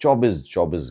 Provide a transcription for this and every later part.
24-24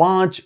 5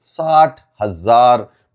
60,000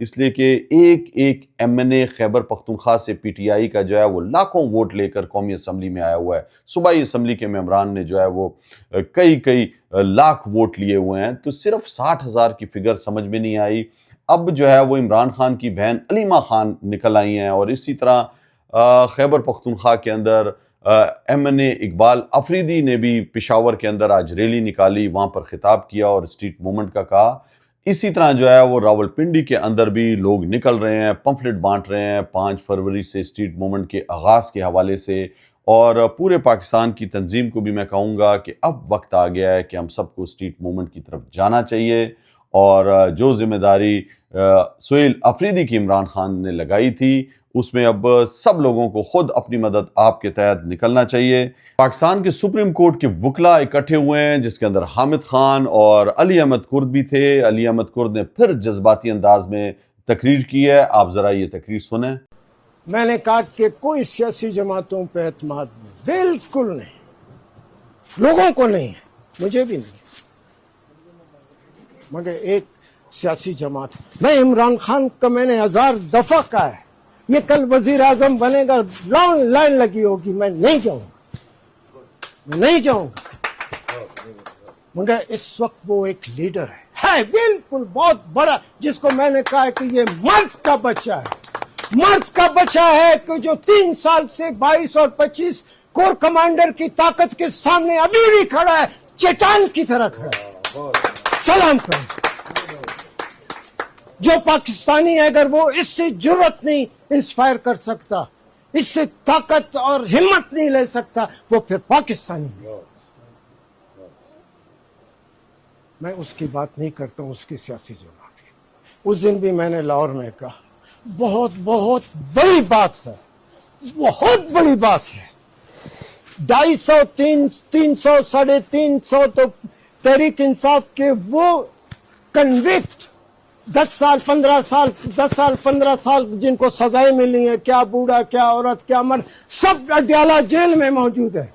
اس لیے کہ ایک ایک ایم این اے خیبر پختونخوا سے پی ٹی آئی کا جو ہے وہ لاکھوں ووٹ لے کر قومی اسمبلی میں آیا ہوا ہے. صوبائی اسمبلی کے ممبران نے جو ہے وہ کئی لاکھ ووٹ لیے ہوئے ہیں. تو صرف 60,000 کی فگر سمجھ میں نہیں آئی. اب جو ہے وہ عمران خان کی بہن علیمہ خان نکل آئی ہیں، اور اسی طرح خیبر پختونخوا کے اندر ایم این اے اقبال افریدی نے بھی پشاور کے اندر آج ریلی نکالی، وہاں پر خطاب کیا اور اسٹریٹ موومنٹ کا کہا. اسی طرح جو ہے وہ راولپنڈی کے اندر بھی لوگ نکل رہے ہیں، پمفلٹ بانٹ رہے ہیں 5 فروری سے اسٹریٹ موومنٹ کے آغاز کے حوالے سے. اور پورے پاکستان کی تنظیم کو بھی میں کہوں گا کہ اب وقت آ گیا ہے کہ ہم سب کو اسٹریٹ موومنٹ کی طرف جانا چاہیے، اور جو ذمہ داری سہیل افریدی کی عمران خان نے لگائی تھی اس میں اب سب لوگوں کو خود اپنی مدد آپ کے تحت نکلنا چاہیے. پاکستان کے سپریم کورٹ کے وکلاء اکٹھے ہوئے ہیں، جس کے اندر حامد خان اور علی احمد کرد بھی تھے. علی احمد کرد نے پھر جذباتی انداز میں تقریر کی ہے، آپ ذرا یہ تقریر سنیں. میں نے کہا کہ کوئی سیاسی جماعتوں پہ اعتماد نہیں، بالکل نہیں، لوگوں کو نہیں ہے، مجھے بھی نہیں، مگر ایک سیاسی جماعت. میں عمران خان کا میں نے 1000 دفعہ کہا ہے یہ کل وزیر اعظم بنے گا، لانگ لائن لگی ہوگی، میں نہیں جاؤں گا، میں نہیں جاؤں گا. مگر اس وقت وہ ایک لیڈر ہے بالکل بہت بڑا، جس کو میں نے کہا ہے کہ یہ مرد کا بچہ ہے، مرد کا بچہ ہے کہ جو 3 سال سے 22 اور 25 کور کمانڈر کی طاقت کے سامنے ابھی بھی کھڑا ہے، چٹان کی طرح کھڑا ہے. سلام کریں. جو پاکستانی ہے اگر وہ اس سے جرأت نہیں انسپائر کر سکتا، اس سے طاقت اور ہمت نہیں لے سکتا، وہ پھر پاکستانی نہیں. میں اس کی بات نہیں کرتا ہوں، اس کی سیاسی جماعت کی. اس دن بھی میں نے لاہور میں کہا بہت بڑی بات ہے، بہت بڑی بات ہے. 250 300 350 تو تحریک انصاف کے وہ کنوکٹ 10 سال 15 سال جن کو سزائیں ملی ہیں، کیا بوڑھا کیا عورت کیا مرد، سب اڈیالہ جیل میں موجود ہے.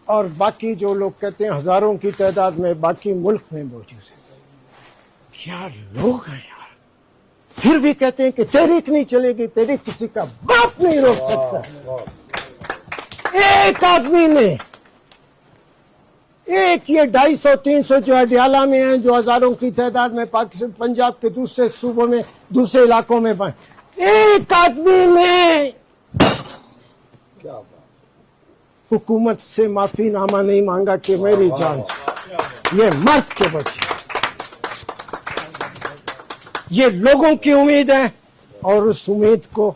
اور باقی جو لوگ کہتے ہیں ہزاروں کی تعداد میں باقی ملک میں موجود ہے. کیا لوگ ہیں یار، پھر بھی کہتے ہیں کہ تحریک نہیں چلے گی، تحریک کسی کا باپ نہیں روک سکتا. ایک آدمی نے ایک یہ 250 300 جو اڈیالہ میں ہیں، جو ہزاروں کی تعداد میں پاکستان پنجاب کے دوسرے صوبوں میں دوسرے علاقوں میں ایک آدمی نے حکومت سے معافی نامہ نہیں مانگا کہ میری جان، یہ مرد کے بچے، یہ لوگوں کی امید ہے اور اس امید کو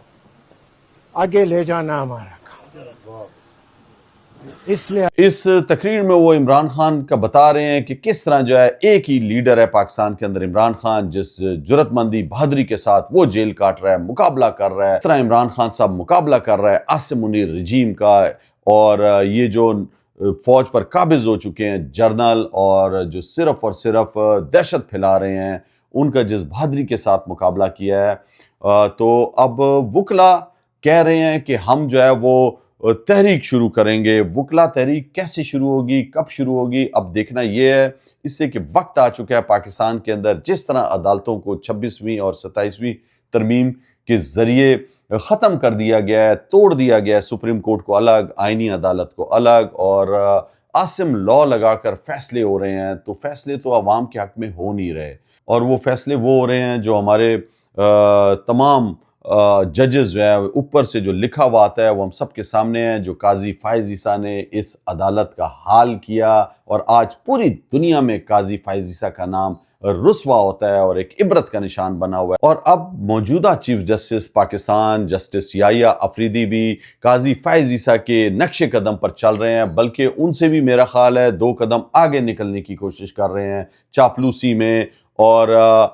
آگے لے جانا ہمارا کام. اس لیے اس تقریر میں وہ عمران خان کا بتا رہے ہیں کہ کس طرح جو ہے ایک ہی لیڈر ہے پاکستان کے اندر عمران خان، جس جرت مندی بہادری کے ساتھ وہ جیل کاٹ رہا ہے، مقابلہ کر رہا ہے. اس طرح عمران خان صاحب مقابلہ کر رہا ہے عاصم منیر رجیم کا، اور یہ جو فوج پر قابض ہو چکے ہیں جرنل اور جو صرف اور صرف دہشت پھیلا رہے ہیں، ان کا جس بہادری کے ساتھ مقابلہ کیا ہے. تو اب وکلا کہہ رہے ہیں کہ ہم جو ہے وہ تحریک شروع کریں گے. وکلا تحریک کیسے شروع ہوگی، کب شروع ہوگی، اب دیکھنا یہ ہے. اس سے کہ وقت آ چکا ہے پاکستان کے اندر جس طرح عدالتوں کو 26ویں اور 27ویں ترمیم کے ذریعے ختم کر دیا گیا ہے، توڑ دیا گیا ہے، سپریم کورٹ کو الگ، آئینی عدالت کو الگ، اور عاصم لا لگا کر فیصلے ہو رہے ہیں. تو فیصلے تو عوام کے حق میں ہو نہیں رہے، اور وہ فیصلے وہ ہو رہے ہیں جو ہمارے تمام ججز جو ہے اوپر سے جو لکھا ہوا آتا ہے وہ ہم سب کے سامنے ہے. جو قاضی فائز عیسیٰ نے اس عدالت کا حال کیا، اور آج پوری دنیا میں قاضی فائز عیسیٰ کا نام رسوا ہوتا ہے اور ایک عبرت کا نشان بنا ہوا ہے. اور اب موجودہ چیف جسٹس پاکستان جسٹس یحییٰ افریدی بھی قاضی فائز عیسیٰ کے نقش قدم پر چل رہے ہیں، بلکہ ان سے بھی میرا خیال ہے 2 قدم آگے نکلنے کی کوشش کر رہے ہیں چاپلوسی میں، اور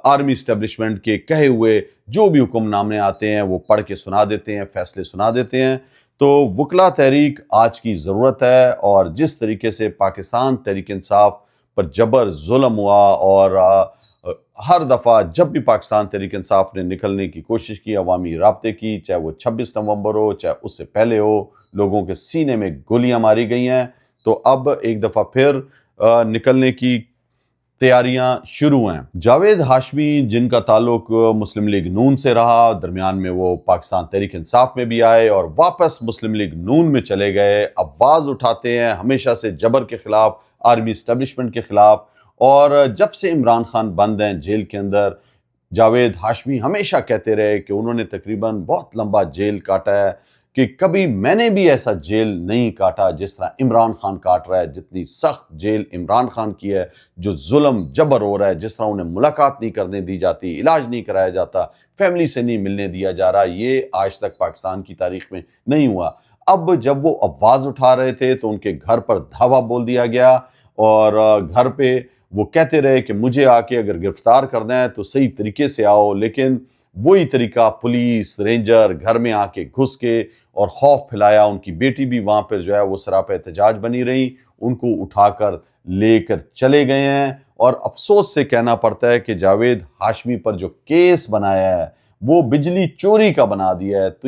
آرمی اسٹیبلشمنٹ کے کہے ہوئے جو بھی حکم نامے آتے ہیں وہ پڑھ کے سنا دیتے ہیں، فیصلے سنا دیتے ہیں. تو وکلا تحریک آج کی ضرورت ہے، اور جس طریقے سے پاکستان تحریک انصاف پر جبر ظلم ہوا، اور ہر دفعہ جب بھی پاکستان تحریک انصاف نے نکلنے کی کوشش کی، عوامی رابطے کی، چاہے وہ 26 نومبر ہو چاہے اس سے پہلے ہو، لوگوں کے سینے میں گولیاں ماری گئی ہیں. تو اب ایک دفعہ پھر نکلنے کی تیاریاں شروع ہیں۔ جاوید ہاشمی جن کا تعلق مسلم لیگ نون سے رہا، درمیان میں وہ پاکستان تحریک انصاف میں بھی آئے اور واپس مسلم لیگ نون میں چلے گئے، آواز اٹھاتے ہیں ہمیشہ سے جبر کے خلاف، آرمی اسٹیبلشمنٹ کے خلاف، اور جب سے عمران خان بند ہیں جیل کے اندر، جاوید ہاشمی ہمیشہ کہتے رہے کہ انہوں نے تقریباً بہت لمبا جیل کاٹا ہے، کہ کبھی میں نے بھی ایسا جیل نہیں کاٹا جس طرح عمران خان کاٹ رہا ہے، جتنی سخت جیل عمران خان کی ہے، جو ظلم جبر ہو رہا ہے، جس طرح انہیں ملاقات نہیں کرنے دی جاتی، علاج نہیں کرایا جاتا، فیملی سے نہیں ملنے دیا جا رہا، یہ آج تک پاکستان کی تاریخ میں نہیں ہوا۔ اب جب وہ آواز اٹھا رہے تھے تو ان کے گھر پر دھاوا بول دیا گیا، اور گھر پہ وہ کہتے رہے کہ مجھے آ کے اگر گرفتار کرنا ہے تو صحیح طریقے سے آؤ، لیکن وہی طریقہ پولیس رینجر گھر میں آ کے گھس کے اور خوف پھیلایا۔ ان کی بیٹی بھی وہاں پہ جو ہے وہ سراپا احتجاج بنی رہی، ان کو اٹھا کر لے کر چلے گئے ہیں، اور افسوس سے کہنا پڑتا ہے کہ جاوید ہاشمی پر جو کیس بنایا ہے وہ بجلی چوری کا بنا دیا ہے۔ تو